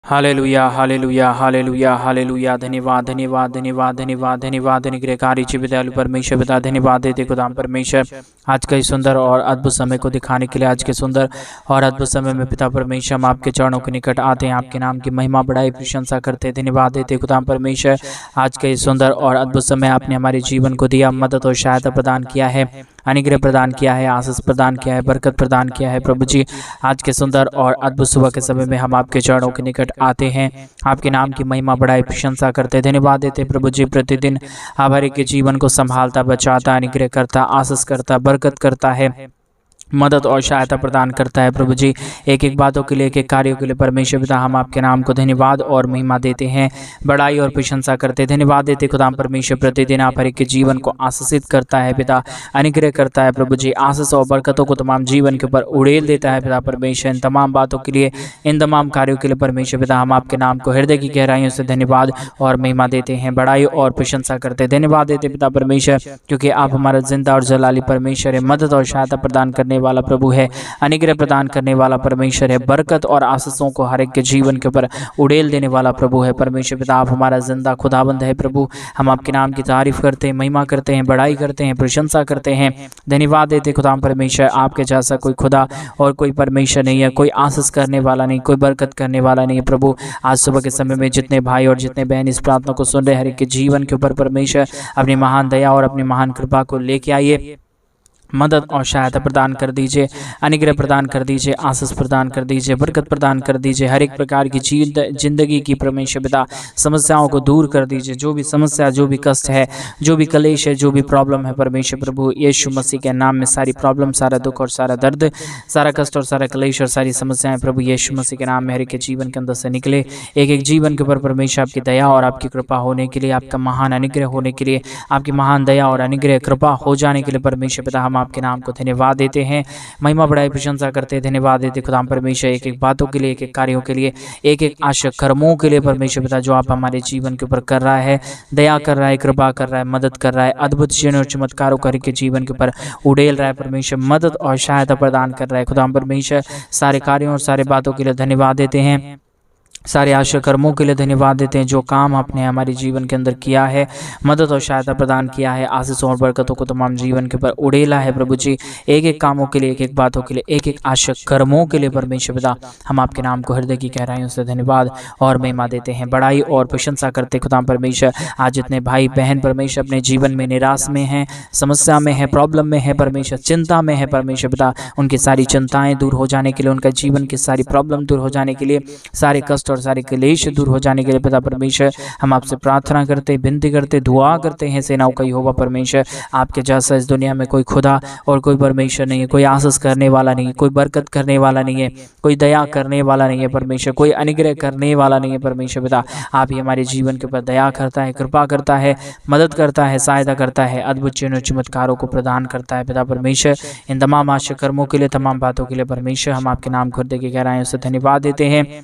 Hallelujah hallelujah hallelujah hallelujah. धन्यवाद धन्यवाद धन्यवाद धन्यवाद धन्यवाद अनुग्रहकारी विद्यालु परमेश्वर पिता, धन्यवाद देते खुदाम परमेश्वर आज का इस सुंदर और अद्भुत समय को दिखाने के लिए। आज के सुंदर और अद्भुत समय में पिता परमेश्वर हम आपके चरणों के निकट आते हैं, आपके नाम की महिमा बढ़ाई प्रशंसा करते हैं। धन्यवाद देते खुदाम परमेश्वर आज का इस सुंदर और अद्भुत समय आपने हमारे जीवन को दिया, मदद और सहायता प्रदान किया है, अनुग्रह प्रदान किया है, आशीष प्रदान किया है, बरकत प्रदान किया है। प्रभु जी आज के सुंदर और अद्भुत सुबह के समय में हम आपके चरणों के निकट आते हैं, आपके नाम की महिमा बढ़ाई प्रशंसा करते हैं। धन्यवाद देते प्रभु जी, प्रतिदिन आप हर एक के जीवन को संभालता, बचाता, अनुग्रह करता, आशीष करता, बरकत करता है, मदद और सहायता प्रदान करता है। प्रभु जी एक एक बातों के लिए, एक एक कार्यों के लिए परमेश्वर पिता हम आपके नाम को धन्यवाद और महिमा देते हैं, बड़ाई और प्रशंसा करते हैं। धन्यवाद देते खुदाम परमेश्वर, प्रतिदिन आप हर एक के जीवन को आशीषित करता है पिता, अनुग्रह करता है। प्रभु जी आशीष और बरकतों को तमाम जीवन के ऊपर उड़ेल देता है पिता परमेश्वर। इन तमाम बातों के लिए, इन तमाम कार्यों के लिए परमेश्वर पिता हम आपके नाम को हृदय की गहराइयों से धन्यवाद और महिमा देते हैं, बड़ाई और प्रशंसा करते हैं। धन्यवाद देते पिता परमेश्वर क्योंकि आप हमारा जिंदा और जलाली परमेश्वर है, मदद और सहायता प्रदान करने वाला प्रभु है, अनुग्रह प्रदान करने वाला परमेश्वर है, बरकत और आशीषों को हर एक के जीवन के ऊपर उड़ेल देने वाला प्रभु है। परमेश्वर पिता आप हमारा जिंदा खुदाबंद है प्रभु, हम आपके नाम की तारीफ करते हैं, महिमा करते हैं, बड़ाई करते हैं, प्रशंसा करते हैं। धन्यवाद देते खुदाम परमेश्वर, आपके जैसा कोई खुदा और कोई परमेश्वर नहीं है, कोई आशीष करने वाला नहीं, कोई बरकत करने वाला नहीं है। प्रभु आज सुबह के समय में जितने भाई और जितने बहन इस प्रार्थना को सुन रहे हर एक के जीवन के ऊपर परमेश्वर अपनी महान दया और अपनी महान कृपा को लेके आइए, मदद और सहायता प्रदान कर दीजिए, अनुग्रह प्रदान कर दीजिए, आशीष प्रदान कर दीजिए, बरकत प्रदान कर दीजिए। हर एक प्रकार की जिंदगी की परमेश्वर पिता समस्याओं को दूर कर दीजिए। जो भी समस्या, जो भी कष्ट है, जो भी कलेश है, जो भी प्रॉब्लम है परमेश्वर प्रभु यीशु मसीह के नाम में सारी प्रॉब्लम, सारा दुख और सारा दर्द, सारा कष्ट और सारा कलेश और सारी समस्याएं प्रभु यीशु मसीह के नाम में हर एक के जीवन के अंदर से निकले। एक एक जीवन के ऊपर परमेश्वर आपकी दया और आपकी कृपा होने के लिए, आपका महान अनुग्रह होने के लिए, आपकी महान दया और अनुग्रह कृपा हो जाने के लिए परमेश्वर पिता हम आपके नाम को धन्यवाद देते हैं, महिमा बढ़ाई प्रशंसा करते हैं। धन्यवाद देते खुदाम परमेश्वर एक एक बातों के लिए, एक एक कार्यों के लिए, एक एक आशा कर्मों के लिए परमेश्वर पिता जो आप हमारे जीवन के ऊपर कर रहा है, दया कर रहा है, कृपा कर रहा है, मदद कर रहा है, अद्भुत चिन्ह और चमत्कारों करके जीवन के ऊपर उड़ेल रहा है परमेश्वर, मदद और सहायता प्रदान कर रहा है। खुदाम परमेश्वर सारे कार्यों और सारे बातों के लिए धन्यवाद देते हैं, सारे आशा कर्मों के लिए धन्यवाद देते हैं जो काम आपने हमारे जीवन के अंदर किया है, मदद और सहायता प्रदान किया है, आशीष और बरकतों को तमाम जीवन के ऊपर उड़ेला है। प्रभु जी एक एक कामों के लिए, एक एक बातों के लिए, एक एक आशा कर्मों के लिए परमेश्वर पिता हम आपके नाम को हृदय की गहराइयों से धन्यवाद और महिमा देते हैं, बड़ाई और प्रशंसा करते खुदाम परमेश्वर। आज जितने भाई बहन परमेश्वर अपने जीवन में निराश में हैं, समस्या में है, प्रॉब्लम में है परमेश्वर, चिंता में है परमेश्वर पिता, उनकी सारी चिंताएं दूर हो जाने के लिए, उनका जीवन की सारी प्रॉब्लम दूर हो जाने के लिए, सारे कष्ट और सारे क्लेश दूर हो जाने के लिए पिता परमेश्वर हम आपसे प्रार्थना करते, विनती करते, दुआ करते हैं। सेनाओं का यहोवा परमेश्वर आपके जैसा इस दुनिया में कोई खुदा और कोई परमेश्वर नहीं है, कोई आशीष करने वाला नहीं है, कोई बरकत करने वाला नहीं है, कोई दया करने वाला नहीं है परमेश्वर, कोई अनुग्रह करने वाला नहीं है परमेश्वर पिता। आप ही हमारे जीवन के ऊपर दया करता है, कृपा करता है, मदद करता है, सहायता करता है, अद्भुत चिन्ह चमत्कारों को प्रदान करता है पिता परमेश्वर। इन तमाम आशा कर्मों के लिए, तमाम बातों के लिए परमेश्वर हम आपके नाम को हृदय की गहराइयों से धन्यवाद देते हैं,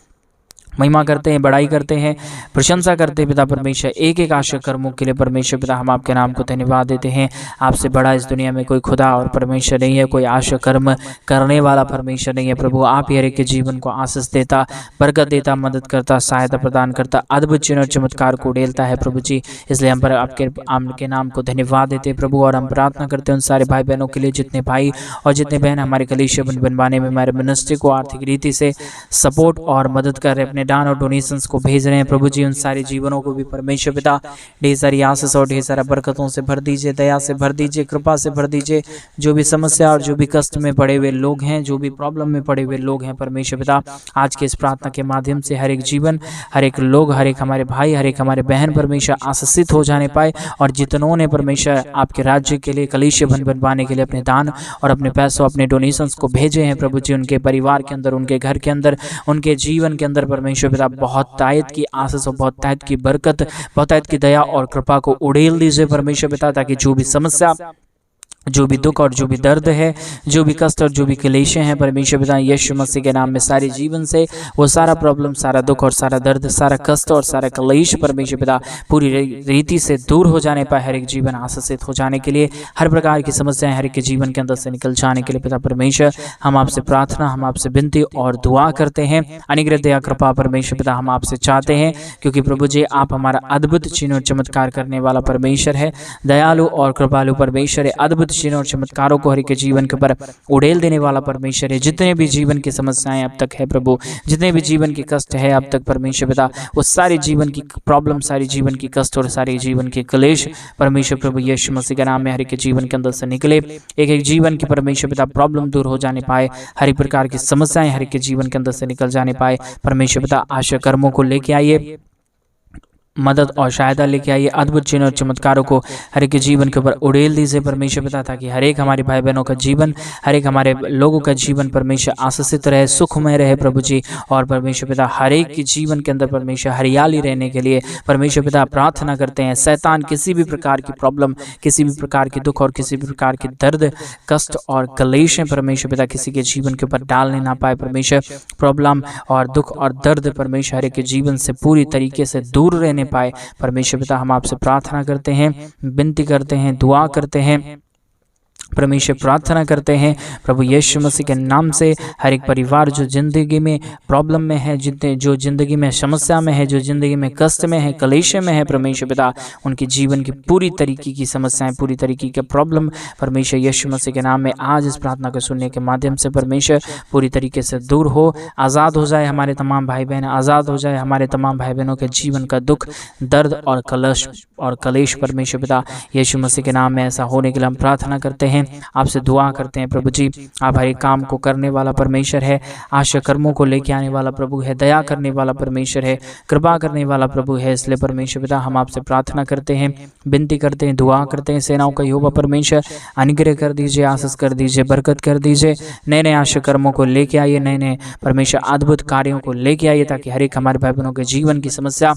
महिमा करते हैं, बड़ाई करते हैं, प्रशंसा करते हैं पिता परमेश्वर। एक एक आशा कर्मों के लिए परमेश्वर पिता हम आपके नाम को धन्यवाद देते हैं। आपसे बड़ा इस दुनिया में कोई खुदा और परमेश्वर नहीं है, कोई आशा कर्म करने वाला परमेश्वर नहीं है। प्रभु आप ही हर एक के जीवन को आशीष देता, बरकत देता, मदद करता, सहायता प्रदान करता, अद्भुत चिन्ह और चमत्कार को उड़ेलता है प्रभु जी। इसलिए हम पर आपके नाम को धन्यवाद देते हैं प्रभु, और हम प्रार्थना करते हैं उन सारे भाई बहनों के लिए जितने भाई और जितने बहन हमारे कलीसिया बनवाने में, हमारे मिनिस्ट्री को आर्थिक रीति से सपोर्ट और मदद कर रहे, अपने दान और डोनेशंस को भेज रहे हैं प्रभु जी। उन सारे जीवनों को भी परमेश्वर पिता ढेर सारी आशीष और ढेर सारा बरकतों से भर दीजिए, दया से भर दीजिए, कृपा से भर दीजिए। जो भी समस्या और जो भी कष्ट में पड़े हुए लोग हैं, जो भी प्रॉब्लम में पड़े हुए लोग हैं परमेश्वर पिता, आज के इस प्रार्थना के माध्यम से हर एक जीवन, हर एक लोग, हर एक हमारे भाई, हर एक हमारे बहन परमेश्वर आशीषित हो जाने पाए। और जितनों ने परमेश्वर आपके राज्य के लिए, कलीसिया बनवाने के लिए अपने दान और अपने पैसों, अपने डोनेशंस को भेजे हैं प्रभु जी, उनके परिवार के अंदर, उनके घर के अंदर, उनके जीवन के अंदर परमेश्वर पिता बहुत तायत की आशीष और बहुत तायत की बरकत, बहुत तायत की दया और कृपा को उड़ेल दीजिए परमेश्वर पिता, ताकि जो भी समस्या जो भी दुख और जो भी दर्द है, जो भी कष्ट और जो भी क्लेश हैं परमेश्वर पिता यीशु मसीह के नाम में सारे जीवन से वो सारा प्रॉब्लम, सारा दुख और सारा दर्द, सारा कष्ट और सारा क्लेश परमेश्वर पिता पूरी रीति से दूर हो जाने पाए, हर एक जीवन आशीषित हो जाने के लिए, हर प्रकार की समस्याएं हर एक के जीवन के अंदर से निकल जाने के लिए पिता परमेश्वर हम आपसे प्रार्थना, हम आपसे विनती और दुआ करते हैं। अनुग्रह दया कृपा परमेश्वर पिता हम आपसे चाहते हैं, क्योंकि प्रभु जी आप हमारा अद्भुत चिन्ह और चमत्कार करने वाला परमेश्वर है, दयालु और कृपालु परमेश्वर है, अद्भुत चिन्ह और चमत्कारों को हर एक के जीवन के ऊपर उड़ेल देने वाला परमेश्वर है। जितने भी जीवन की समस्याएं अब तक है प्रभु, जितने भी जीवन की कष्ट है अब तक परमेश्वर पिता, वो सारी जीवन की प्रॉब्लम, सारी जीवन की कष्ट और सारी जीवन के क्लेश परमेश्वर प्रभु यीशु मसीह के नाम में हर एक के जीवन के अंदर से निकले, एक एक जीवन की परमेश्वर पिता प्रॉब्लम दूर हो जाने पाए, हर एक प्रकार की समस्याएं हर एक के जीवन के अंदर से निकल जाने पाए परमेश्वर पिता। आशा कर्मों को लेके आइए, मदद और सहायता लेके आइए, अद्भुत चिन्ह और चमत्कारों को हर एक के जीवन के ऊपर उड़ेल दीजिए परमेश्वर पिता, ताकि हर एक हमारे भाई बहनों का जीवन, हर एक हमारे लोगों का जीवन परमेश्वर आशीषित रहे, सुखमय रहे प्रभु जी। और परमेश्वर पिता हर एक के जीवन के अंदर परमेश्वर हरियाली रहने के लिए परमेश्वर पिता प्रार्थना करते हैं। शैतान किसी भी प्रकार की प्रॉब्लम, किसी भी प्रकार की दुख और किसी भी प्रकार की दर्द, कष्ट और क्लेश परमेश्वर पिता किसी के जीवन के ऊपर डालने ना पाए परमेश्वर। प्रॉब्लम और दुख और दर्द परमेश्वर हर एक के जीवन से पूरी तरीके से दूर रहने पाए परमेश्वर पिता हम आपसे प्रार्थना करते हैं, विनती करते हैं, दुआ करते हैं परमेश्वर, प्रार्थना करते हैं प्रभु यीशु मसीह के नाम से। हर एक परिवार जो जिंदगी में प्रॉब्लम में है, जितने जो जिंदगी में समस्या में है, जो जिंदगी में कष्ट में है, क्लेश में है परमेश्वर पिता, उनके जीवन की पूरी तरीके की समस्याएं, पूरी तरीके के प्रॉब्लम परमेश्वर यीशु मसीह के नाम में आज इस प्रार्थना को सुनने के माध्यम से परमेश्वर पूरी तरीके से दूर हो, आज़ाद हो जाए हमारे तमाम भाई बहन, आज़ाद हो जाए हमारे तमाम भाई बहनों के जीवन का दुख, दर्द और क्लेश परमेश्वर पिता यीशु मसीह के नाम में ऐसा होने के लिए हम प्रार्थना करते हैं, आपसे दुआ करते हैं प्रभु जी। आप हर एक काम को करने वाला परमेश्वर है, आशा कर्मों को लेके आने वाला प्रभु है, दया करने वाला परमेश्वर है, कृपा करने वाला प्रभु है। इसलिए परमेश्वर पिता हम आपसे प्रार्थना करते हैं, विनती करते हैं, दुआ करते हैं, सेनाओं का यहोवा परमेश्वर अनुग्रह कर दीजिए, आशीष कर दीजिए, बरकत कर दीजिए, नए नए आशा कर्मों को लेके आइए, नए नए परमेश्वर अद्भुत कार्यों को लेके आइए, ताकि हर एक हमारे भाई बहनों के जीवन की समस्या,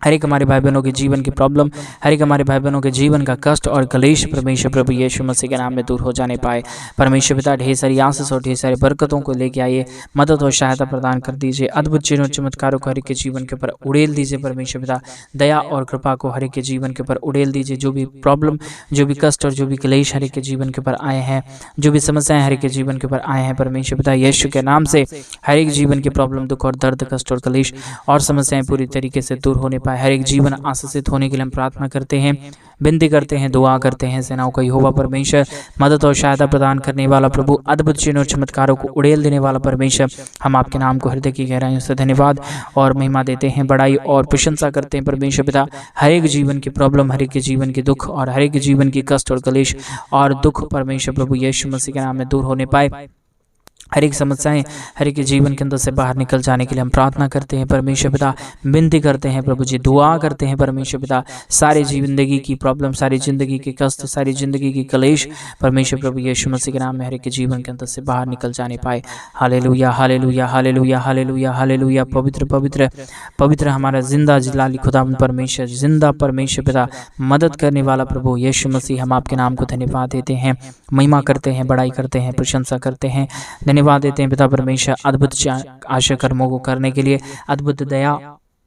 हर एक हमारे भाई बहनों के जीवन की प्रॉब्लम, हर एक हमारे भाई बहनों के जीवन का कष्ट और क्लेश परमेश्वर प्रभु यीशु मसीह के नाम में दूर हो जाने पाए परमेश्वर पिता। ढेर सारी आशीष और ढेर सारी बरकतों को लेके आइए, मदद और सहायता प्रदान कर दीजिए, अद्भुत चिन्ह और चमत्कारों को हर एक के जीवन के ऊपर उड़ेल दीजिए परमेश्वर पिता, दया और कृपा को हर एक के जीवन के ऊपर उड़ेल दीजिए। जो भी प्रॉब्लम, जो भी कष्ट और जो भी क्लेश हर एक के जीवन के ऊपर आए हैं, जो भी समस्याएं हर एक के जीवन के ऊपर आए हैं परमेश्वर पिता यीशु के नाम से, हर एक जीवन की प्रॉब्लम, दुख और दर्द, कष्ट और क्लेश और समस्याएं पूरी तरीके से दूर होने पाए, हर एक जीवन आशीषित होने के लिए हम प्रार्थना करते हैं, विनती करते हैं, दुआ करते हैं। सेनाओं का यहोवा परमेश्वर, मदद और सहायता प्रदान करने वाला प्रभु, अद्भुत चिन्ह और चमत्कारों को उड़ेल देने वाला परमेश्वर, हम आपके नाम को हृदय की गहराइयों से धन्यवाद और महिमा देते हैं, बड़ाई और प्रशंसा करते हैं परमेश्वर पिता। हर एक जीवन की प्रॉब्लम, हर एक के जीवन के दुख और हर एक जीवन की कष्ट और क्लेश और दुख परमेश्वर प्रभु यीशु मसीह के नाम में दूर होने पाए, हर एक समस्याएं हर एक जीवन के अंदर से बाहर निकल जाने के लिए हम प्रार्थना करते हैं परमेश्वर पिता, विनती करते हैं प्रभु जी, दुआ करते हैं परमेश्वर पिता। सारी जिंदगी की प्रॉब्लम, सारी जिंदगी के कष्ट, सारी जिंदगी की क्लेश परमेश्वर प्रभु यीशु मसीह के नाम में हर एक जीवन के अंदर से बाहर निकल जाने पाए। Hallelujah, hallelujah, hallelujah, hallelujah, hallelujah. पवित्र पवित्र पवित्र हमारा जिंदा जलाली खुदा परमेश्वर, जिंदा परमेश्वर पिता, मदद करने वाला प्रभु यीशु मसीह, हम आपके नाम को धन्यवाद देते हैं, महिमा करते हैं, बड़ाई करते हैं, प्रशंसा करते हैं, धन्यवाद देते हैं पिता परमेश्वर, अद्भुत आशा कर्मों को करने के लिए, अद्भुत दया,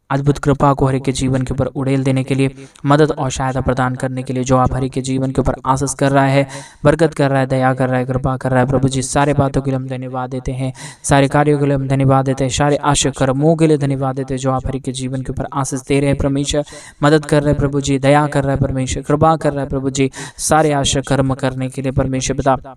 अद्भुत कृपा को हर एक के जीवन के ऊपर उड़ेल देने के लिए, मदद और सहायता प्रदान करने के लिए, जो आप हर एक के जीवन के ऊपर आशीष कर रहा है, बरकत कर रहा है, दया कर रहा है, कृपा कर रहा है प्रभु जी। सारे बातों के लिए हम धन्यवाद देते हैं, सारे कार्यों के लिए हम धन्यवाद देते हैं, सारे आशा कर्मों के लिए धन्यवाद देते हैं, जो आप हर एक के जीवन के ऊपर आशीष दे रहे हैं परमेश्वर, मदद कर रहे हैं प्रभु जी, दया कर रहा है परमेश्वर, कृपा कर रहा है प्रभु जी। सारे आशा कर्म करने के लिए परमेश्वर पिता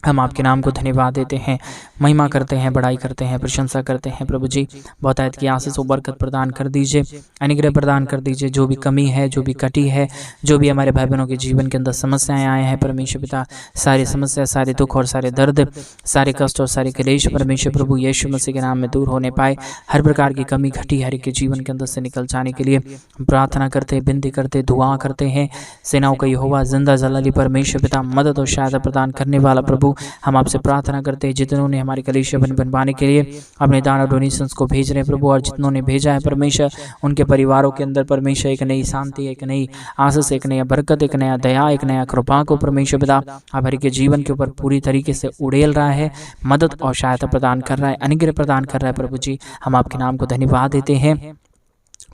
हम आपके नाम को धन्यवाद देते हैं, महिमा करते हैं, बड़ाई करते हैं, प्रशंसा करते हैं प्रभु जी। बहुतायत की आशीष और बरकत प्रदान कर दीजिए, अनुग्रह प्रदान कर दीजिए। जो भी कमी है, जो भी कटी है, जो भी हमारे भाई बहनों के जीवन के अंदर समस्याएं आए हैं परमेश्वर पिता, सारी समस्या, सारे दुख और सारे दर्द, सारे कष्ट और सारे क्लेश परमेश्वर प्रभु यीशु मसीह के नाम में दूर होने पाए। हर प्रकार की कमी घटी हर एक के जीवन के अंदर से निकल जाने के लिए प्रार्थना करते, विनती करते, दुआ करते हैं। सेनाओं का यहोवा, जिंदा जलाली परमेश्वर पिता, मदद और सहायता प्रदान करने वाला प्रभु, प्रभु हम आपसे प्रार्थना करते हैं, जितनों ने हमारे कलीसिया बनवाने के लिए अपने दान और डोनेशंस को भेज रहे हैं प्रभु, और जितनों ने भेजा है परमेश्वर, उनके परिवारों के अंदर परमेश्वर एक नई शांति, एक नई आशीष, एक नया बरकत, एक नया दया, एक नया कृपा को परमेश्वर पिता आप हर के जीवन के ऊपर पूरी तरीके से उड़ेल रहा है, मदद और सहायता प्रदान कर रहा है, अनुग्रह प्रदान कर रहा है प्रभु जी। हम आपके नाम को धन्यवाद देते हैं,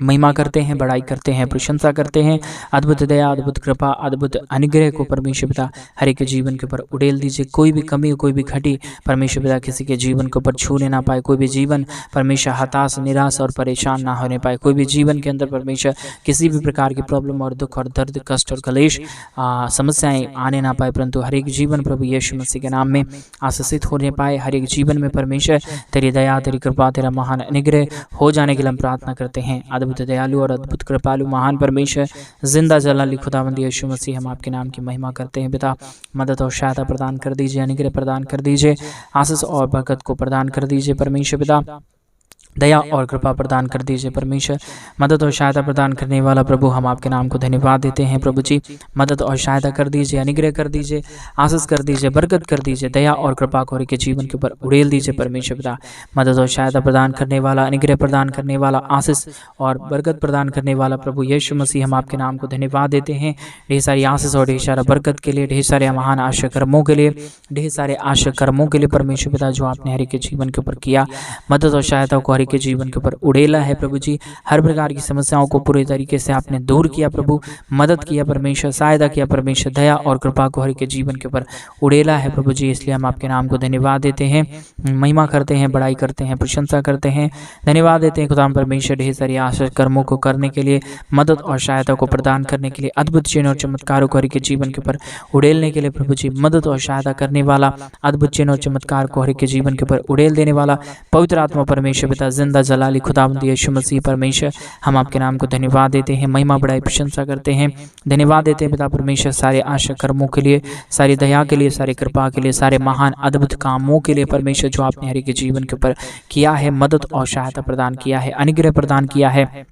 महिमा करते हैं, बड़ाई करते हैं, प्रशंसा करते हैं। अद्भुत दया, अद्भुत कृपा, अद्भुत अनुग्रह को परमेश्वर पिता हर एक के जीवन के ऊपर उड़ेल दीजिए। कोई भी कमी, कोई भी घटी परमेश्वर पिता किसी के जीवन के ऊपर छूने ना पाए। कोई भी जीवन परमेश्वर हताश, निराश और परेशान ना होने पाए। कोई भी जीवन के अंदर परमेश्वर किसी भी प्रकार की प्रॉब्लम और दुख और दर्द, कष्ट और कलेश, समस्याएं आने ना पाए, परंतु हर एक जीवन प्रभु यीशु मसीह के नाम में आशीषित होने पाए। हर एक जीवन में परमेश्वर तेरी दया, तेरी कृपा, तेरा महान अनुग्रह हो जाने के लिए हम प्रार्थना करते हैं। अद्भुत दयालु और अद्भुत कृपालु महान परमेश्वर, जिंदा जलाली खुदावंद यीशु मसीह, हम आपके नाम की महिमा करते हैं पिता। मदद और सहायता प्रदान कर दीजिए, अनुग्रह प्रदान कर दीजिए, आशीष और बरकत को प्रदान कर दीजिए परमेश्वर पिता। दया और कृपा प्रदान कर दीजिए परमेश्वर। मदद और सहायता प्रदान करने वाला प्रभु हम आपके नाम को धन्यवाद देते हैं प्रभु जी। मदद और सहायता कर दीजिए, अनुग्रह कर दीजिए, आशीष कर दीजिए, बरकत कर दीजिए, दया और कृपा को के जीवन के ऊपर उड़ेल दीजिए परमेश्वर पिता। मदद और सहायता प्रदान करने वाला, अनुग्रह प्रदान करने वाला, आशीष और बरकत प्रदान करने वाला प्रभु यीशु मसीह, हम आपके नाम को धन्यवाद देते हैं। ढेर सारी आशीष और ढेर सारा बरकत के लिए, ढेर सारे महान आशा कर्मों के लिए, ढेर सारे आशा कर्मों के लिए परमेश्वर पिता जो आपने हर एक के जीवन के ऊपर किया। मदद और सहायता को के जीवन के ऊपर उड़ेला है प्रभु जी। हर प्रकार की समस्याओं को पूरे तरीके से आपने दूर किया प्रभु, मदद किया परमेश्वर, सहायता किया परमेश्वर, दया और कृपा को हर के जीवन के ऊपर उड़ेला है प्रभु जी। इसलिए हम आपके नाम को धन्यवाद देते हैं, महिमा करते हैं, बड़ाई करते हैं, प्रशंसा करते हैं, धन्यवाद देते हैं खुदा परमेश्वर ढेर सारी आशा कर्मों को करने के लिए, मदद और सहायता को प्रदान करने के लिए, अद्भुत चिन्ह और चमत्कारों को हर के जीवन के ऊपर उड़ेलने के लिए प्रभु जी। मदद और सहायता करने वाला, अद्भुत चिन्ह और चमत्कार को हर के जीवन के ऊपर उड़ेल देने वाला पवित्र आत्मा परमेश्वर पिता, जिंदा जलाली खुदावंद यीशु मसीह परमेश्वर, हम आपके नाम को धन्यवाद देते हैं, महिमा बड़ाई प्रशंसा करते हैं, धन्यवाद देते हैं पिता परमेश्वर सारे आशा कर्मों के लिए, सारी दया के लिए, सारी कृपा के लिए, सारे महान अद्भुत कामों के लिए परमेश्वर जो आपने हर एक के जीवन के ऊपर किया है, मदद और सहायता प्रदान किया है, अनुग्रह प्रदान किया है,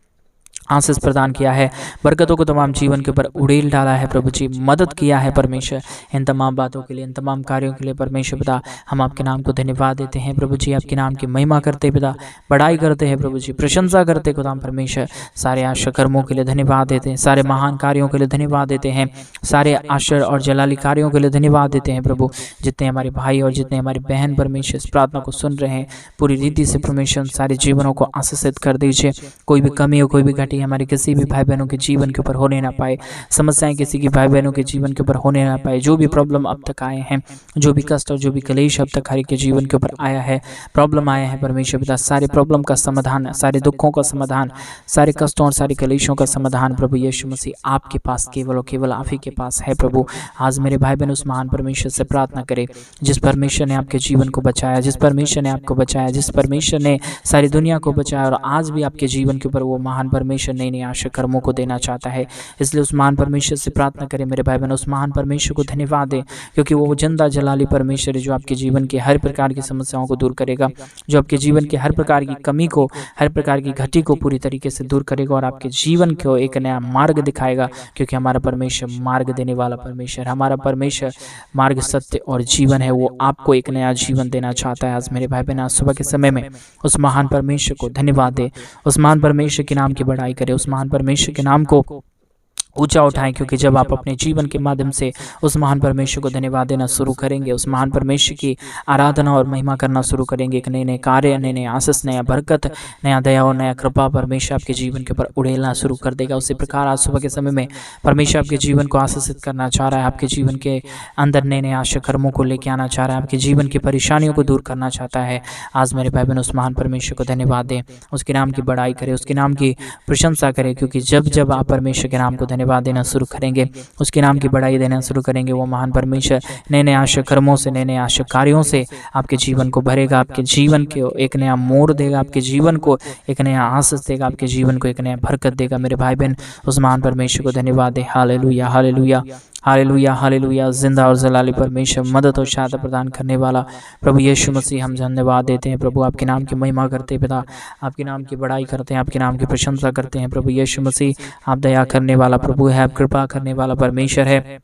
आशीष प्रदान किया है, बरकतों को तमाम जीवन के ऊपर उड़ेल डाला है प्रभु जी। मदद किया है परमेश्वर। इन तमाम बातों के लिए, इन तमाम कार्यों के लिए परमेश्वर पिता हम आपके नाम को धन्यवाद देते हैं प्रभु जी। आपके नाम की महिमा करते पिता, बड़ाई करते हैं प्रभु जी, प्रशंसा करते खुदाम परमेश्वर। सारे आश्चर्य कर्मों के लिए धन्यवाद देते हैं, सारे महान कार्यों के लिए धन्यवाद देते हैं, सारे आश्चर्य और जलाली कार्यों के लिए धन्यवाद देते हैं प्रभु। जितने हमारे भाई और जितने हमारी बहन परमेश्वर इस प्रार्थना को सुन रहे हैं, पूरी रीति से परमेश्वर सारे जीवनों को आशीषित कर दीजिए। कोई भी कमी हो, कोई भी घटी हमारे किसी भी भाई बहनों के जीवन के ऊपर होने ना पाए, समस्याएं किसी की भाई बहनों के जीवन के ऊपर होने ना पाए। जो भी प्रॉब्लम अब तक आए हैं, जो भी कष्ट और जो भी कलेश अब तक हर के जीवन के ऊपर आया है, प्रॉब्लम आया है परमेश्वर पिता, सारे प्रॉब्लम का समाधान, सारे दुखों का समाधान, सारे कष्टों और सारे कलेशों का समाधान प्रभु यीशु मसीह आपके पास, केवल और केवल आप ही के पास है प्रभु। आज मेरे भाई बहन उस महान परमेश्वर से प्रार्थना करें जिस परमेश्वर ने आपके जीवन को बचाया, जिस परमेश्वर ने आपको बचाया, जिस परमेश्वर ने सारी दुनिया को बचाया और आज भी आपके जीवन के ऊपर वो महान परमेश्वर नई आशा कर्मों को देना चाहता है। इसलिए उस महान परमेश्वर से प्रार्थना करें मेरे भाई बहन, उस महान परमेश्वर को धन्यवाद दें, क्योंकि वो जिंदा जलाली परमेश्वर है जो आपके जीवन के हर प्रकार की समस्याओं को दूर करेगा, जो आपके जीवन के हर प्रकार की कमी को, हर प्रकार की घटी को पूरी तरीके से दूर करेगा और आपके जीवन को एक नया मार्ग दिखाएगा। क्योंकि हमारा परमेश्वर मार्ग देने वाला परमेश्वर, हमारा परमेश्वर मार्ग, सत्य और जीवन है। वो आपको एक नया जीवन देना चाहता है। आज मेरे भाई बहन आज सुबह के समय में उस महान परमेश्वर को धन्यवाद दे, उस महान परमेश्वर के नाम की बड़ाई करे, उस महान परमेश्वर के नाम को ऊंचा उठाएं। क्योंकि जब आप अपने जीवन के माध्यम से उस महान परमेश्वर को धन्यवाद देना शुरू करेंगे, उस महान परमेश्वर की आराधना और महिमा करना शुरू करेंगे, एक नए नए कार्य, नए नए आशीष, नया बरकत, नया दया और नया कृपा परमेश्वर आपके जीवन के ऊपर उड़ेलना शुरू कर देगा। उसी प्रकार आज सुबह के समय में परमेश्वर आपके जीवन को आशीषित करना चाह रहा है, आपके जीवन के अंदर नए नए आशा कर्मों को लेकर आना चाह रहा है, आपके जीवन की परेशानियों को दूर करना चाहता है। आज मेरे भाई बहन उस महान परमेश्वर को धन्यवाद दें, उसके नाम की बड़ाई करें, उसके नाम की प्रशंसा करें। क्योंकि जब जब आप परमेश्वर के नाम को धन्यवाद देना शुरू करेंगे, उसके नाम की बड़ाई देना शुरू करेंगे, वो महान परमेश्वर नए नए आशा कर्मों से, नए नए आशा कार्यों से आपके जीवन को भरेगा, आपके जीवन को एक नया मोड़ देगा, आपके जीवन को एक नया आशीष देगा, आपके जीवन को एक नया बरकत देगा। मेरे भाई बहन उस महान परमेश्वर को धन्यवाद दे। Hallelujah, hallelujah, hallelujah, hallelujah. जिंदा और जलाली परमेश्वर, मदद और सहायता प्रदान करने वाला प्रभु यीशु मसीह, हम धन्यवाद देते हैं प्रभु। आपके नाम की महिमा करते हैं पिता, आपके नाम की बड़ाई करते हैं, आपके नाम की प्रशंसा करते हैं प्रभु यीशु मसीह। आप दया करने वाला प्रभु है, आप कृपा करने वाला परमेश्वर है,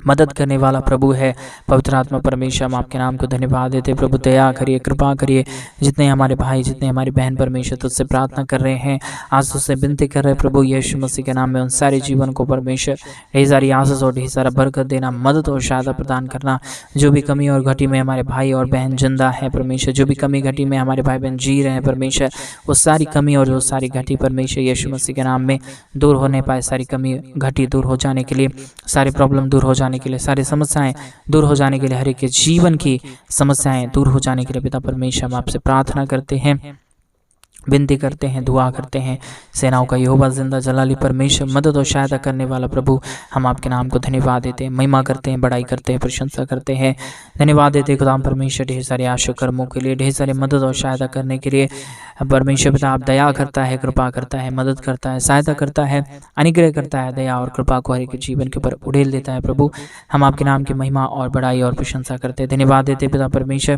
मदद करने वाला प्रभु है। पवित्र आत्मा परमेश्वर, हम आपके नाम को धन्यवाद देते हैं। प्रभु दया करिए, कृपा करिए। जितने हमारे भाई, जितने हमारी बहन परमेश्वर तुझसे प्रार्थना कर रहे हैं, आज तुझसे विनती कर रहे हैं प्रभु यीशु मसीह के नाम में, उन सारे जीवन को परमेश्वर ढेर सारी आशीष और ढेर सारा बरकत देना, मदद और सहायता प्रदान करना। जो भी कमी और घटी में हमारे भाई और बहन जिंदा है परमेश्वर, जो भी कमी घटी में हमारे भाई बहन जी रहे हैं परमेश्वर, वो सारी कमी और वो सारी घटी परमेश्वर यीशु मसीह के नाम में दूर होने पाए। सारी कमी घटी दूर हो जाने के लिए, सारे प्रॉब्लम दूर हो जाने के लिए, सारी समस्याएं दूर हो जाने के लिए, हर एक के जीवन की समस्याएं दूर हो जाने के लिए पिता परमेश्वर हम आपसे प्रार्थना करते हैं, विनती करते हैं, दुआ करते हैं। सेनाओं का यहोवा जिंदा जलाली परमेश्वर, मदद और सहायता करने वाला प्रभु, हम आपके नाम को धन्यवाद देते हैं, महिमा करते हैं, बड़ाई करते हैं, प्रशंसा करते हैं, धन्यवाद देते हैं खुदाम परमेश्वर ढेर सारे आशा कर्मों के लिए, ढेर सारे मदद और सहायता करने के लिए। परमेश्वर पिता आप दया करता है, कृपा करता है, मदद करता है, सहायता करता है, अनुग्रह करता है, दया और कृपा को हर एक जीवन के ऊपर उड़ेल देता है। प्रभु हम आपके नाम की महिमा और बड़ाई और प्रशंसा करते हैं, धन्यवाद देते पिता परमेश्वर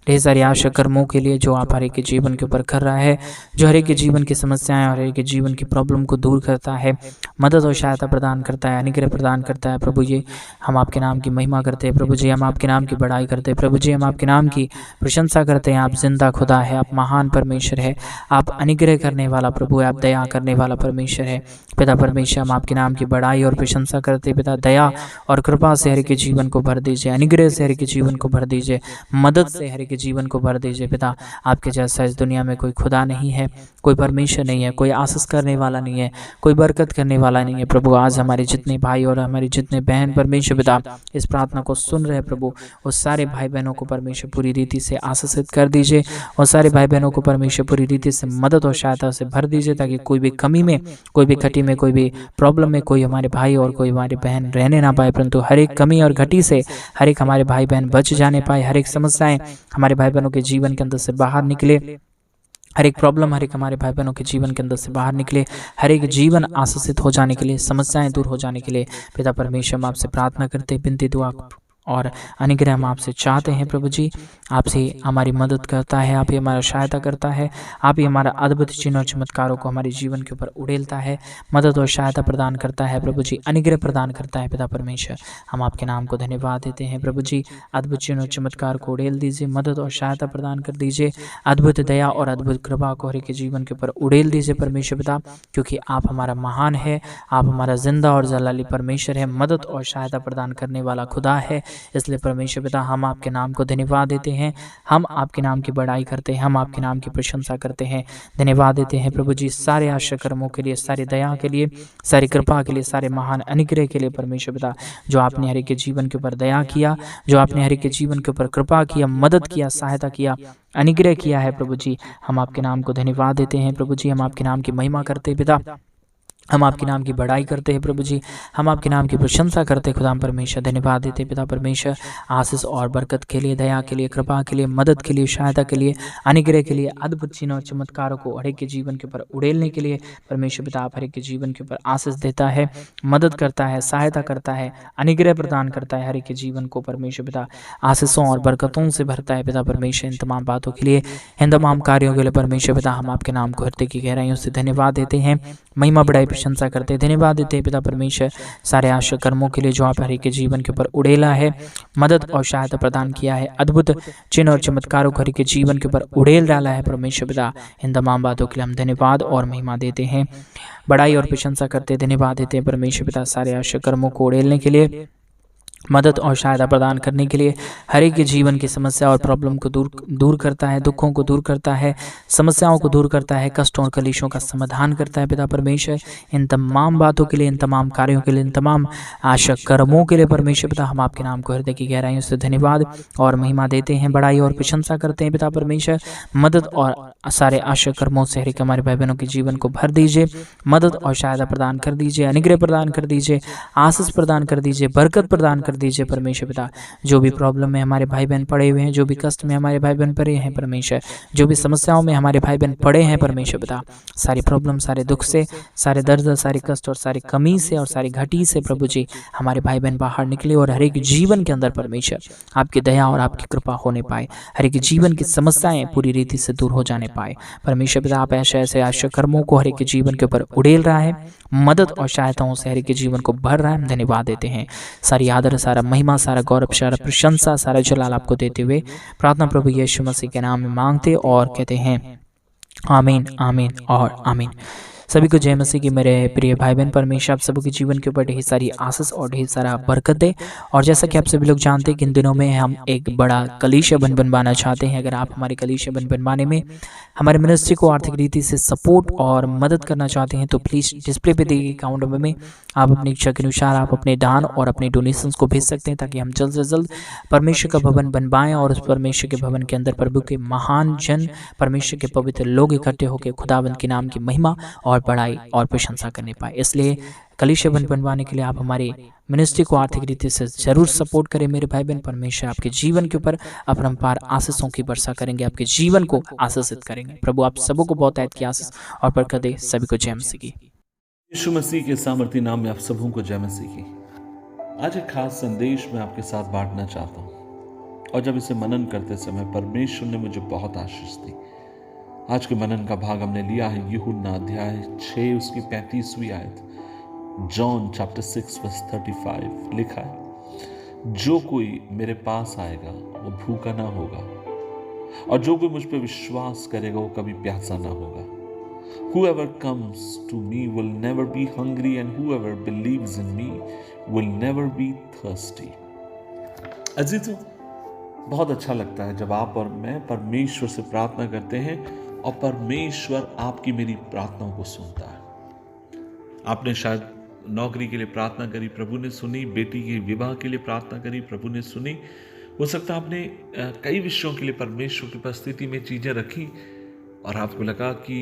ढेर सारे आशा कर्मों के लिए जो आप हर एक के जीवन के ऊपर कर रहा है, जो हर एक के जीवन की समस्याएं और हर एक के जीवन की प्रॉब्लम को दूर करता है, मदद और सहायता प्रदान करता है, अनुग्रह प्रदान करता है। प्रभु जी हम आपके नाम की महिमा करते हैं, प्रभु जी हम आपके नाम की बड़ाई करते हैं, प्रभु जी हम आपके नाम की प्रशंसा करते हैं। आप जिंदा खुदा है, आप महान परमेश्वर है, आप अनुग्रह करने वाला प्रभु है, आप दया करने वाला परमेश्वर है। पिता परमेश्वर हम आपके नाम की बड़ाई और प्रशंसा करते हैं। पिता दया और कृपा से हर एक के जीवन को भर दीजिए, अनुग्रह से हर एक के जीवन को भर दीजिए, मदद से हर एक के जीवन को भर दीजिए। पिता आपके जैसा इस दुनिया में कोई खुदा नहीं है, कोई परमेश्वर नहीं है, कोई आशीष करने वाला नहीं है, कोई बरकत करने वाला नहीं है। प्रभु आज हमारे जितने भाई और हमारी जितने बहन परमेश्वर पिता इस प्रार्थना को सुन रहे हैं प्रभु, उस सारे भाई बहनों को परमेश्वर पूरी रीति से आशीषित कर दीजिए, और सारे भाई बहनों को परमेश्वर पूरी रीति से मदद और सहायता से भर दीजिए, ताकि कोई भी कमी में, कोई भी घटी में, कोई भी प्रॉब्लम में कोई हमारे भाई और कोई हमारी बहन रहने ना पाए, परंतु हर एक कमी और घटी से हर एक हमारे भाई बहन बच जाने पाए। हर एक समस्याएं हमारे भाई बहनों के जीवन के अंदर से बाहर निकले, हर एक प्रॉब्लम हर एक हमारे भाई बहनों के जीवन के अंदर से बाहर निकले, हर एक जीवन आशीषित हो जाने के लिए, समस्याएं दूर हो जाने के लिए पिता परमेश्वर हम आपसे प्रार्थना करते, विनती दुआ और अनुग्रह हम आपसे चाहते हैं। प्रभु जी आपसे हमारी मदद करता है, आप ही हमारा सहायता करता है, आप ही हमारा अद्भुत चिन्ह और चमत्कारों को हमारे जीवन के ऊपर उड़ेलता है, मदद और सहायता प्रदान करता है। प्रभु जी अनुग्रह प्रदान करता है। पिता परमेश्वर हम आपके नाम को धन्यवाद देते हैं। प्रभु जी अद्भुत चिन्ह और चमत्कार को उड़ेल दीजिए, मदद और सहायता प्रदान कर दीजिए, अद्भुत दया और अद्भुत कृपा को हर एक के जीवन के ऊपर उड़ेल दीजिए परमेश्वर पिता, क्योंकि आप हमारा महान है, आप हमारा जिंदा और जलाली परमेश्वर है, मदद और सहायता प्रदान करने वाला खुदा है। इसलिए परमेश्वर पिता हम आपके नाम को धन्यवाद देते हैं, हम आपके नाम की बड़ाई करते हैं, हम आपके नाम की प्रशंसा करते हैं, धन्यवाद देते हैं प्रभु जी सारे आश्रय कर्मों के लिए, सारी दया के लिए, सारी कृपा के लिए, सारे महान अनुग्रह के लिए परमेश्वर पिता, जो आपने हर एक के जीवन के ऊपर दया किया, जो आपने हर एक के जीवन के ऊपर कृपा किया, मदद किया, सहायता किया, अनुग्रह किया है। प्रभु जी हम आपके नाम को धन्यवाद देते हैं। प्रभु जी हम आपके नाम की महिमा करते हैं पिता, हम आपके नाम की बड़ाई करते हैं प्रभु जी, हम आपके नाम की प्रशंसा करते हैं खुदा परमेश्वर, धन्यवाद देते हैं पिता परमेश्वर आशीष और बरकत के लिए, दया के लिए, कृपा के लिए, मदद के लिए, सहायता के लिए, अनुग्रह के लिए, अद्भुत चिन्ह और चमत्कारों को हर एक के जीवन के ऊपर उड़ेलने के लिए परमेश्वर पिता आप हर एक के जीवन के ऊपर आशीष देता है, मदद करता है, सहायता करता है, अनुग्रह प्रदान करता है, हर एक के जीवन को परमेश्वर पिता आशीषों और बरकतों से भरता है। पिता परमेश्वर इन तमाम बातों के लिए, इन तमाम कार्यों के लिए परमेश्वर पिता हम आपके नाम को हृदय की गहराइयों से धन्यवाद देते हैं, महिमा बड़ाई प्रशंसा करते हैं, धन्यवाद देते हैं पिता परमेश्वर सारे आश्रय कर्मों के लिए जो आप हर एक के जीवन के ऊपर उड़ेला है, मदद और सहायता प्रदान किया है, अद्भुत चिन्ह और चमत्कारों को हर एक के जीवन के ऊपर उड़ेल डाला है परमेश्वर पिता। इन तमाम बातों के लिए हम धन्यवाद और महिमा देते हैं, बड़ाई और प्रशंसा करते हैं, धन्यवाद देते हैं परमेश्वर पिता सारे आश्रय कर्मों को उड़ेलने के लिए, मदद और सहायता प्रदान करने के लिए, हर एक के जीवन की समस्या और प्रॉब्लम को दूर करता है, दुखों को दूर करता है, समस्याओं को दूर करता है, कष्टों और कलेशों का समाधान करता है। पिता परमेश्वर इन तमाम बातों के लिए, इन तमाम कार्यों के लिए, इन तमाम आशा कर्मों के लिए परमेश्वर पिता हम आपके नाम को हृदय की गहराइयों से धन्यवाद और महिमा देते हैं, बड़ाई और प्रशंसा करते हैं। पिता परमेश्वर मदद और सारे आशा कर्मों से हर एक हमारे भाई बहनों के जीवन को भर दीजिए, मदद और सहायता प्रदान कर दीजिए, अनुग्रह प्रदान कर दीजिए, आशीष प्रदान कर दीजिए, बरकत प्रदान कर कर दीजिए परमेश्वर पिता। जो भी प्रॉब्लम में हमारे भाई बहन पड़े हुए हैं, जो भी कष्ट में हमारे भाई बहन पड़े हैं परमेश्वर, जो भी समस्याओं में हमारे भाई बहन पड़े हैं परमेश्वर पिता, सारी प्रॉब्लम, सारे दुख से, सारे दर्द, सारे कष्ट और सारी कमी से और सारी घटी से प्रभु जी हमारे भाई बहन बाहर निकले और हर एक जीवन के अंदर परमेश्वर आपकी दया और आपकी कृपा होने पाए, हर एक जीवन की समस्याएं पूरी रीति से दूर हो जाने पाए परमेश्वर पिता। आप ऐसे ऐसे आश्चर्य कर्मों को हर एक के जीवन के ऊपर उड़ेल रहा है, मदद और सहायताओं से हर एक के जीवन को भर रहा है। हम धन्यवाद देते हैं। सारी आदर, सारा महिमा, सारा गौरव, सारा प्रशंसा, सारा जलाल आपको देते हुए प्रार्थना प्रभु यीशु मसीह के नाम में मांगते और कहते हैं आमीन, आमीन और आमीन। सभी को जय मसीह की। मेरे प्रिय भाई बहन, परमेश्वर आप सभी के जीवन के ऊपर ढेर सारी आशीष और ढेर सारा बरकत दे। और जैसा कि आप सभी लोग जानते हैं कि इन दिनों में हम एक बड़ा कलीसिया बनवाना चाहते हैं। अगर आप हमारे कलीसिया बनवाने में हमारे मिनिस्ट्री को आर्थिक रीति से सपोर्ट और मदद करना चाहते हैं तो प्लीज़ डिस्प्ले पे दिए गए अकाउंट नंबर में आप अपनी इच्छा के अनुसार आप अपने दान और अपने डोनेशंस को भेज सकते हैं, ताकि हम जल्द से जल्द परमेश्वर का भवन बनवाएं और उस परमेश्वर के भवन के अंदर प्रभु के महान जन, परमेश्वर के पवित्र लोग इकट्ठे होकर खुदावंत के नाम की महिमा और बड़ाई और प्रशंसा करने पाए। इसलिए कलीसिया बनवाने के लिए आप हमारी मिनिस्ट्री को आर्थिक रीति से जरूर सपोर्ट करें मेरे भाई बहन। परमेश्वर आपके जीवन के ऊपर अपरंपार आशीषों की वर्षा करेंगे, आपके जीवन को आशीषित करेंगे। प्रभु आप सबों को बहुत ऐत की आशीष और बरकत दे। सभी को जय मसीह की। यीशु मसीह के सामर्थी नाम में आप सबों को जय मसीह की। आज एक खास संदेश मैं आपके साथ बांटना चाहता हूँ, और जब इसे मनन करते समय परमेश्वर ने मुझे बहुत आशीष दी। आज के मनन का भाग हमने लिया है यूहन्ना अध्याय 6 उसकी 35वीं आयत, जॉन चैप्टर 6 वर्स 35। लिखा है, जो कोई मेरे पास आएगा वो भूखा ना होगा, और जो कोई मुझ पर विश्वास करेगा वो कभी प्यासा ना होगा। Whoever comes to me will never be hungry, and whoever believes in me will never be thirsty. अजीजों, बहुत अच्छा लगता है जब आप और मैं परमेश्वर से प्रार्थना करते हैं और परमेश्वर आपकी मेरी प्रार्थनाओं को सुनता है। आपने शायद नौकरी के लिए प्रार्थना करी, प्रभु ने सुनी। बेटी के विवाह के लिए प्रार्थना करी, प्रभु ने सुनी। हो सकता है आपने कई विषयों के लिए परमेश्वर की उपस्थिति में चीजें रखी और आपको लगा कि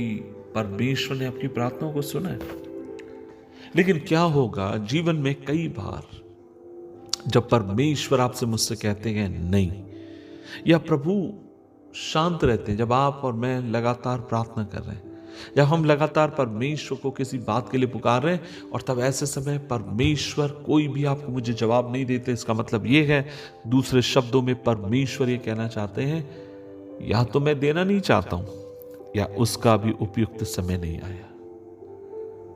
परमेश्वर ने आपकी प्रार्थनाओं को सुना है। लेकिन क्या होगा जीवन में कई बार जब परमेश्वर आपसे मुझसे कहते हैं नहीं, या प्रभु शांत रहते हैं जब आप और मैं लगातार प्रार्थना कर रहे हैं, जब हम लगातार परमेश्वर को किसी बात के लिए पुकार रहे हैं और तब ऐसे समय परमेश्वर कोई भी आपको मुझे जवाब नहीं देते। इसका मतलब ये है, दूसरे शब्दों में परमेश्वर ये कहना चाहते हैं, या तो मैं देना नहीं चाहता हूं या उसका भी उपयुक्त समय नहीं आया।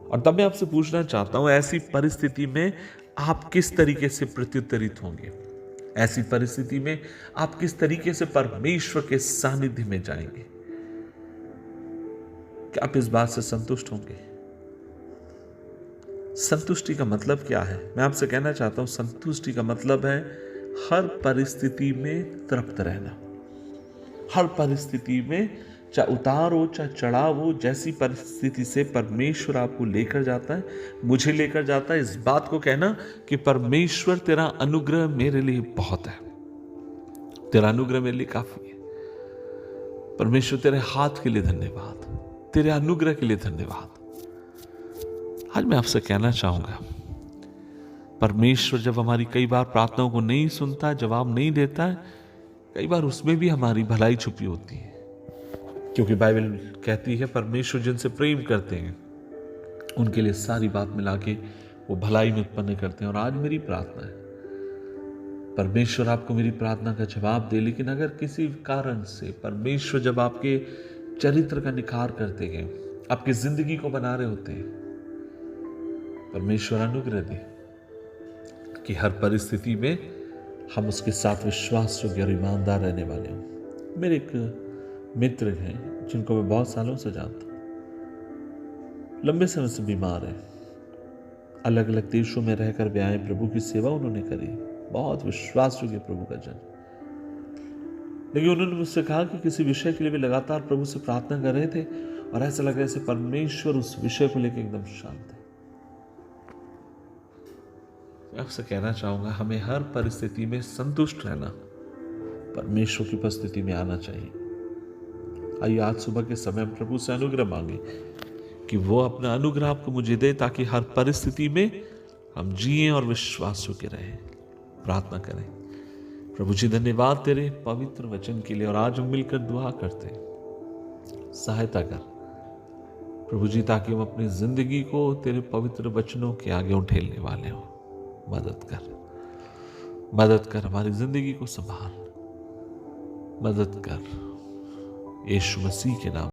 और तब मैं आपसे पूछना चाहता हूं, ऐसी परिस्थिति में आप किस तरीके से प्रत्युत्तरित होंगे? ऐसी परिस्थिति में आप किस तरीके से परमेश्वर के सानिध्य में जाएंगे? क्या आप इस बात से संतुष्ट होंगे? संतुष्टि का मतलब क्या है? मैं आपसे कहना चाहता हूं, संतुष्टि का मतलब है हर परिस्थिति में तृप्त रहना। हर परिस्थिति में, चाहे उतार हो चाहे चढ़ाव हो, जैसी परिस्थिति से परमेश्वर आपको लेकर जाता है, मुझे लेकर जाता है, इस बात को कहना कि परमेश्वर तेरा अनुग्रह मेरे लिए बहुत है, तेरा अनुग्रह मेरे लिए काफी है। परमेश्वर तेरे हाथ के लिए धन्यवाद, तेरे अनुग्रह के लिए धन्यवाद। आज मैं आपसे कहना चाहूंगा, परमेश्वर जब हमारी कई बार प्रार्थनाओं को नहीं सुनता, जवाब नहीं देता है, कई बार उसमें भी हमारी भलाई छुपी होती है। क्योंकि बाइबल कहती है, परमेश्वर जिनसे प्रेम करते हैं उनके लिए सारी बात मिला के वो भलाई में उत्पन्न करते हैं। और आज मेरी प्रार्थना है, परमेश्वर आपको मेरी प्रार्थना का जवाब दे। लेकिन अगर किसी कारण से परमेश्वर जब आपके चरित्र का निखार करते हैं, आपकी जिंदगी को बना रहे होते हैं, परमेश्वर अनुग्रह दे कि हर परिस्थिति में हम उसके साथ विश्वास योग्य और ईमानदार रहने वाले हों। मेरे एक मित्र हैं जिनको मैं बहुत सालों से जानता हूं, लंबे समय से बीमार हैं, अलग अलग देशों में रहकर वे आए, प्रभु की सेवा उन्होंने करी, बहुत विश्वास योग्य प्रभु का जन। लेकिन उन्होंने मुझसे कहा कि किसी विषय के लिए भी लगातार प्रभु से प्रार्थना कर रहे थे और ऐसा लग रहा है जैसे परमेश्वर उस विषय को लेकर एकदम शांत है। आपसे कहना चाहूंगा, हमें हर परिस्थिति में संतुष्ट रहना, परमेश्वर की उपस्थिति में आना चाहिए। आइए आज सुबह के समय हम प्रभु से अनुग्रह मांगे कि वो अपना अनुग्रह आपको मुझे दे, ताकि हर परिस्थिति में हम जिएं और विश्वास योग्य रहें। प्रार्थना करें। प्रभु जी धन्यवाद तेरे पवित्र वचन के लिए, और आज हम मिलकर दुआ करते हैं, सहायता कर प्रभु जी, ताकि हम अपनी जिंदगी को तेरे पवित्र वचनों के आगे उठेलने वाले हो। मदद कर, हमारी जिंदगी को संभाल, मदद कर, यीशु मसीह के नाम।